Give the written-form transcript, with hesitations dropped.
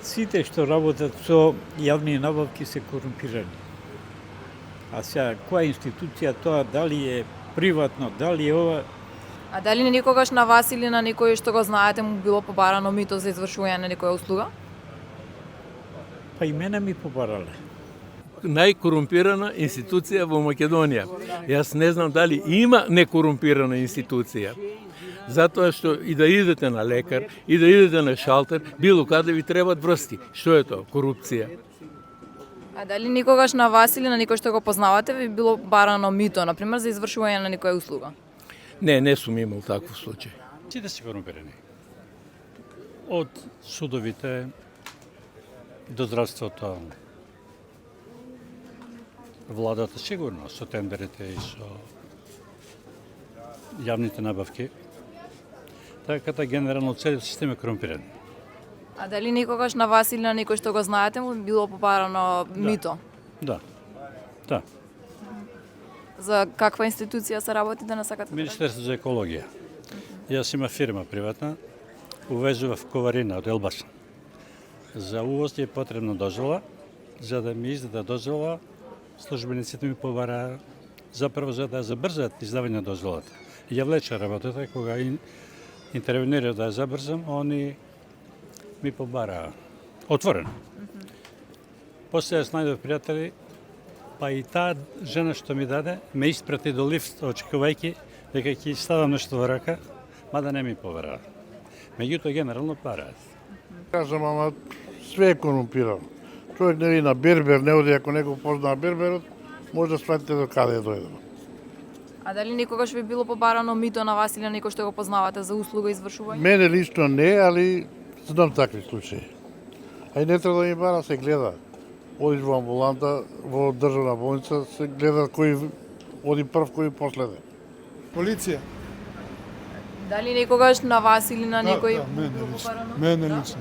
Сите што работат со јавни набавки се корумпирани. А сега, која институција тоа, дали е приватно, дали е ова, А дали никогаш на вас или на некој што го знаете му било побарано мито за извршување на некоја услуга? па и мене ми побарале. Најкорумпирана институција во Македонија. Јас не знам дали има некорумпирана институција. Затоа што и да идете на лекар, и да идете на шалтер, било каде ви требат врсти. Што е тоа? Корупција. А дали никогаш на вас или на некој што го познавате ви било барано мито, например, за извршување на некоја услуга? Не сум имал таков случај. Сите се корумпирани. Од судовите до здравството, владата сигурно, со тендерите и со јавните набавки. Така да генерално целиот систем е корумпиран. А дали никогаш на вас или на некој што го знаете му било побарано мито? Да. Да. За каква институција се работи да не сакате? Да Министерство за екологија. Јас има фирма приватна, увезува в коварина од Елбас. За увоз е потребна дозвола, за да ми издаде дозвола, службениците ми побара заpravo за да забрзат издавање на дозволата. Ја влече работата, кога интервенира да ја забрзам, они ми побара отворено. После јас најдов пријатели, па и таа жена што ми даде, ме испрати до лифт, очекувајќи дека ќе ставам нешто во рака, мада не ми побара. Меѓутоа генерално параат. Кажам, ама све е корумпирано. Човек не ви на бербер, не оди ако некој познава берберот, може да сватите до каде дојде. А дали никогаш ви било побарано мито на вас или на некој што го познавате за услуга извршување? Мене лично не, али знам такви случаи. А и не треба да ми бара, се гледа. Одиш во амбуланта, во државна болница, се гледа кој оди прв, кој последен. Полиција. Дали никогаш на вас или на некој Да, мене било лично. побарано? Мене Да? лично.